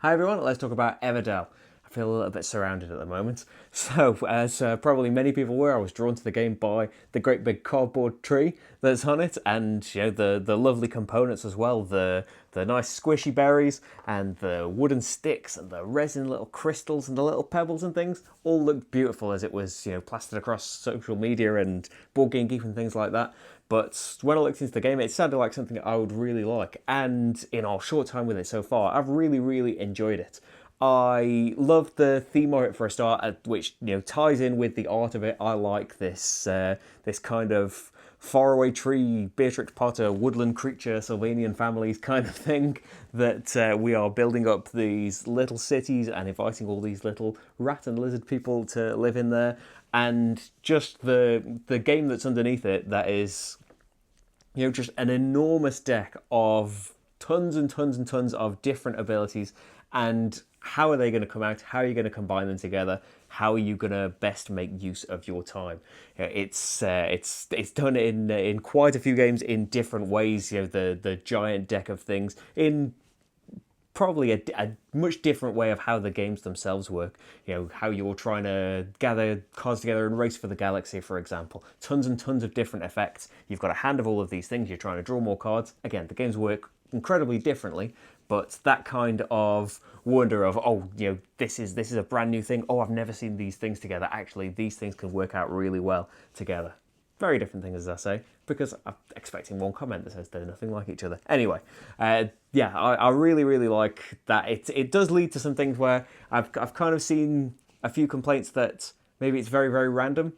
Hi everyone, let's talk about Everdell. I feel a little bit surrounded at the moment. So, as probably many people were, I was drawn to the game by the great big cardboard tree that's on it, and the lovely components as well, the nice squishy berries and the wooden sticks and the resin little crystals and the little pebbles and things all looked beautiful as it was plastered across social media and Board Game Geek and things like that. But when I looked into the game, it sounded like something I would really like. And in our short time with it so far, I've really enjoyed it. I love the theme of it for a start, which ties in with the art of it. I like this kind of faraway tree, Beatrix Potter, woodland creature, Sylvanian families kind of thing, that we are building up these little cities and inviting all these little rat and lizard people to live in there. And just the game that's underneath it, that is just an enormous deck of tons and tons and tons of different abilities. And how are they going to come out? How are you going to combine them together? How are you going to best make use of your time? It's done in quite a few games in different ways. The giant deck of things in probably a much different way of how the games themselves work. How you're trying to gather cards together and race for the galaxy, for example. Tons and tons of different effects. You've got a hand of all of these things. You're trying to draw more cards. Again, the games work incredibly differently, but that kind of wonder of, this is a brand new thing. Oh, I've never seen these things together. Actually, these things can work out really well together. Very different things, as I say, because I'm expecting one comment that says they're nothing like each other. Anyway, I really like that. It does lead to some things where I've kind of seen a few complaints that maybe it's very random.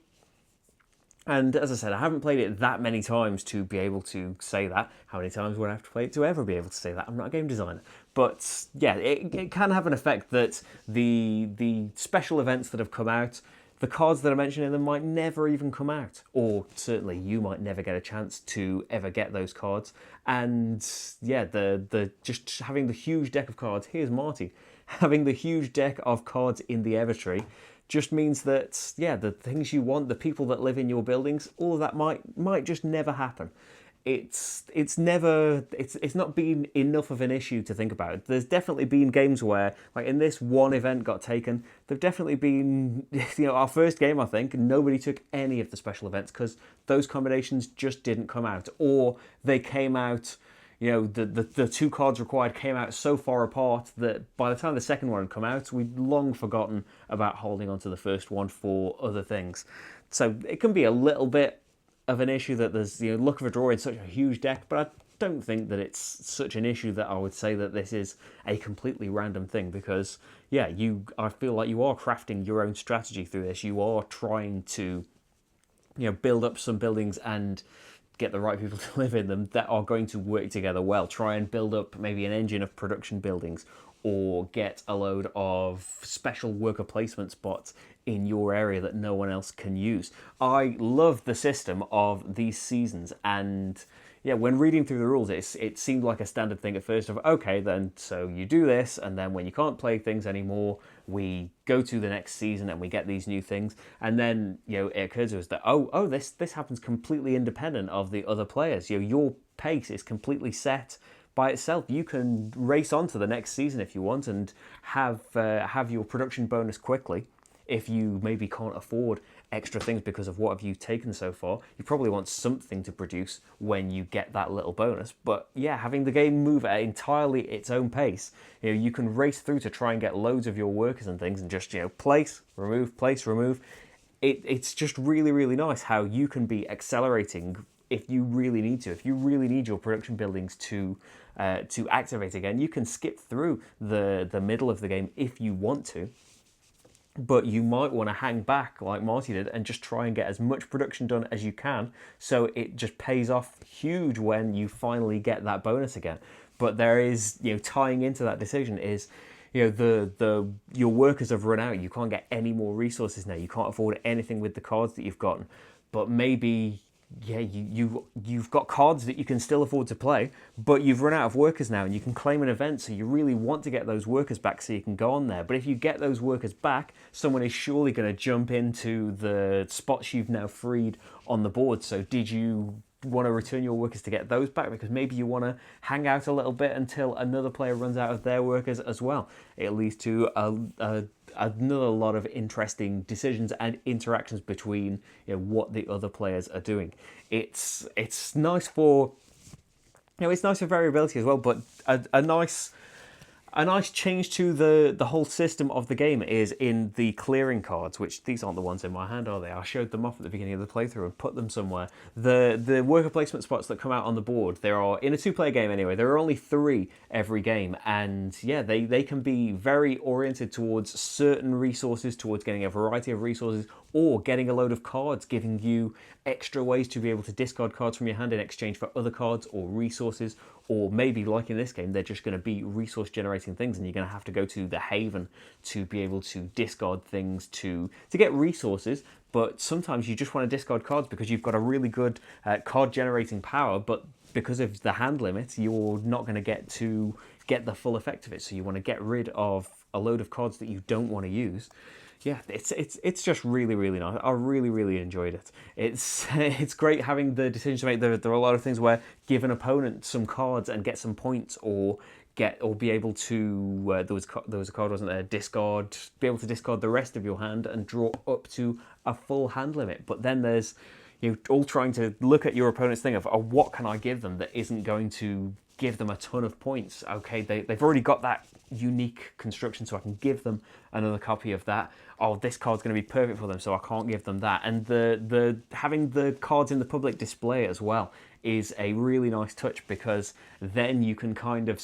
And as I said, I haven't played it that many times to be able to say that. How many times would I have to play it to ever be able to say that? I'm not a game designer. But yeah, it can have an effect that the special events that have come out, the cards that are mentioned in them might never even come out. Or certainly you might never get a chance to ever get those cards. And yeah, the just having the huge deck of cards, here's Marty, having the huge deck of cards in the Evertree just means that, the things you want, the people that live in your buildings, all of that might just never happen. It's not been enough of an issue to think about. There's definitely been games where, like in this one event got taken, there've definitely been, our first game, I think, nobody took any of the special events because those combinations just didn't come out, or they came out, the two cards required came out so far apart that by the time the second one had come out, we'd long forgotten about holding on to the first one for other things. So it can be a little bit of an issue that there's luck of a draw in such a huge deck, but I don't think that it's such an issue that I would say that this is a completely random thing, because I feel like you are crafting your own strategy through this. You are trying to build up some buildings and get the right people to live in them that are going to work together well. Try and build up maybe an engine of production buildings, or get a load of special worker placement spots in your area that no one else can use. I love the system of these seasons, and when reading through the rules, it seemed like a standard thing at first of, okay, then so you do this, and then when you can't play things anymore, we go to the next season and we get these new things. And then it occurs to us that this happens completely independent of the other players. Your pace is completely set by itself. You can race on to the next season if you want and have your production bonus quickly. If you maybe can't afford extra things because of what have you taken so far, you probably want something to produce when you get that little bonus. But having the game move at entirely its own pace, you can race through to try and get loads of your workers and things and just place, remove. It's just really nice how you can be accelerating if you really need to. If you really need your production buildings to activate again, you can skip through the middle of the game if you want to. But you might want to hang back like Marty did and just try and get as much production done as you can, so it just pays off huge when you finally get that bonus again. But there is, tying into that decision is, your workers have run out. You can't get any more resources now. You can't afford anything with the cards that you've gotten. But maybe you've got cards that you can still afford to play, but you've run out of workers now, and you can claim an event, so you really want to get those workers back so you can go on there. But if you get those workers back, someone is surely going to jump into the spots you've now freed on the board. So did you want to return your workers to get those back, because maybe you want to hang out a little bit until another player runs out of their workers as well. It leads to another lot of interesting decisions and interactions between what the other players are doing. It's nice for it's nice for variability as well, but a nice change to the whole system of the game is in the clearing cards, which these aren't the ones in my hand, are they? I showed them off at the beginning of the playthrough and put them somewhere. The worker placement spots that come out on the board, there are, in a 2-player game anyway, there are only 3 every game, and yeah, they can be very oriented towards certain resources, towards getting a variety of resources, or getting a load of cards, giving you extra ways to be able to discard cards from your hand in exchange for other cards or resources. Or maybe, like in this game, they're just going to be resource generating things, and you're going to have to go to the Haven to be able to discard things to get resources. But sometimes you just want to discard cards because you've got a really good card generating power, but because of the hand limit, you're not going to get the full effect of it. So you want to get rid of a load of cards that you don't want to use. Yeah, it's just really, really nice. I really enjoyed it. It's great having the decision to make. There are a lot of things where give an opponent some cards and get some points, or be able to there was a card, wasn't there? Be able to discard the rest of your hand and draw up to a full hand limit. But then there's all trying to look at your opponent's thing of, what can I give them that isn't going to give them a ton of points? Okay, they've already got that unique construction, so I can give them another copy of that. This card's going to be perfect for them, so I can't give them that. And the having the cards in the public display as well is a really nice touch, because then you can kind of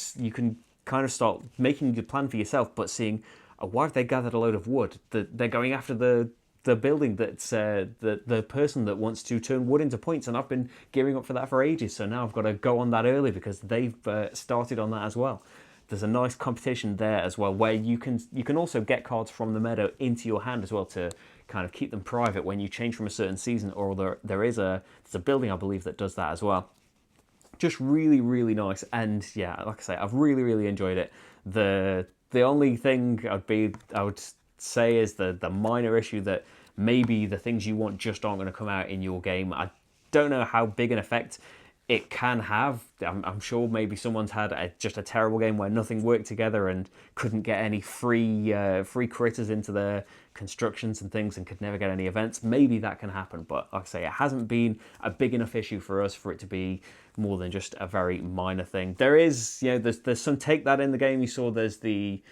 start making your plan for yourself, but seeing, why have they gathered a load of wood? They're going after the building that's the person that wants to turn wood into points, and I've been gearing up for that for ages, so now I've got to go on that early because they've started on that as well. There's a nice competition there as well, where you can also get cards from the meadow into your hand as well to kind of keep them private when you change from a certain season, or there's a building, I believe, that does that as well. Just really nice, and yeah, like I say, I've really enjoyed it. The only thing I would say is the minor issue that maybe the things you want just aren't going to come out in your game. I don't know how big an effect it can have. I'm sure maybe someone's had just a terrible game where nothing worked together and couldn't get any free critters into their constructions and things, and could never get any events. Maybe that can happen, but like I say, it hasn't been a big enough issue for us for it to be more than just a very minor thing. There is, there's some take that in the game. You saw there's the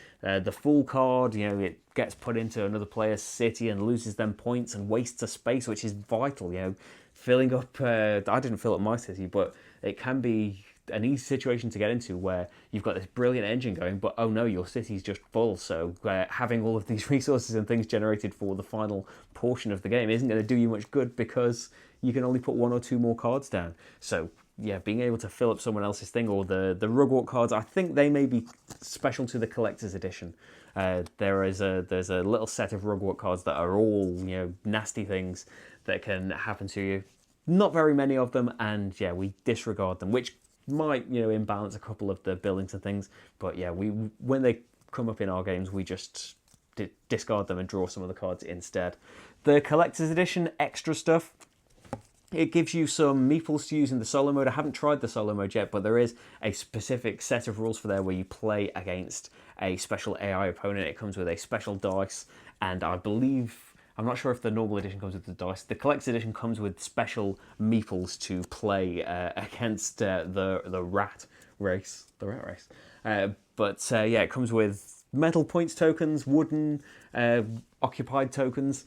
fool card. It gets put into another player's city and loses them points and wastes a space, which is vital. Filling up, I didn't fill up my city, but it can be an easy situation to get into where you've got this brilliant engine going, but oh no, your city's just full. So having all of these resources and things generated for the final portion of the game isn't going to do you much good, because you can only put 1 or 2 more cards down. So yeah, being able to fill up someone else's thing, or the Rugwalk cards, I think they may be special to the collector's edition. There's a little set of Rugwalk cards that are all nasty things that can happen to you. Not very many of them, and yeah, we disregard them, which might imbalance a couple of the buildings and things. But yeah, when they come up in our games, we just discard them and draw some of the cards instead. The collector's edition extra stuff, it gives you some meeples to use in the solo mode. I haven't tried the solo mode yet, but there is a specific set of rules for there where you play against a special AI opponent. It comes with a special dice, and I'm not sure if the normal edition comes with the dice. The collector's edition comes with special meeples to play against the rat race. The rat race. Yeah, it comes with metal points tokens, wooden occupied tokens.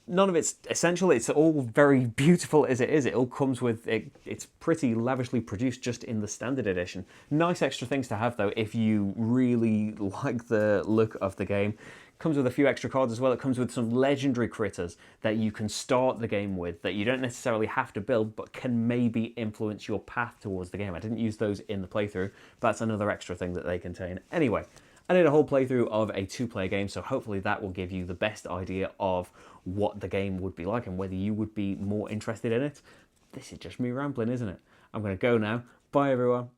None of it's essential. It's all very beautiful as it is. It all comes with it. It's pretty lavishly produced just in the standard edition. Nice extra things to have though if you really like the look of the game. Comes with a few extra cards as well. It comes with some legendary critters that you can start the game with that you don't necessarily have to build, but can maybe influence your path towards the game. I didn't use those in the playthrough, but that's another extra thing that they contain. Anyway, I did a whole playthrough of a 2-player game, so hopefully that will give you the best idea of what the game would be like and whether you would be more interested in it. This is just me rambling, isn't it? I'm going to go now. Bye, everyone.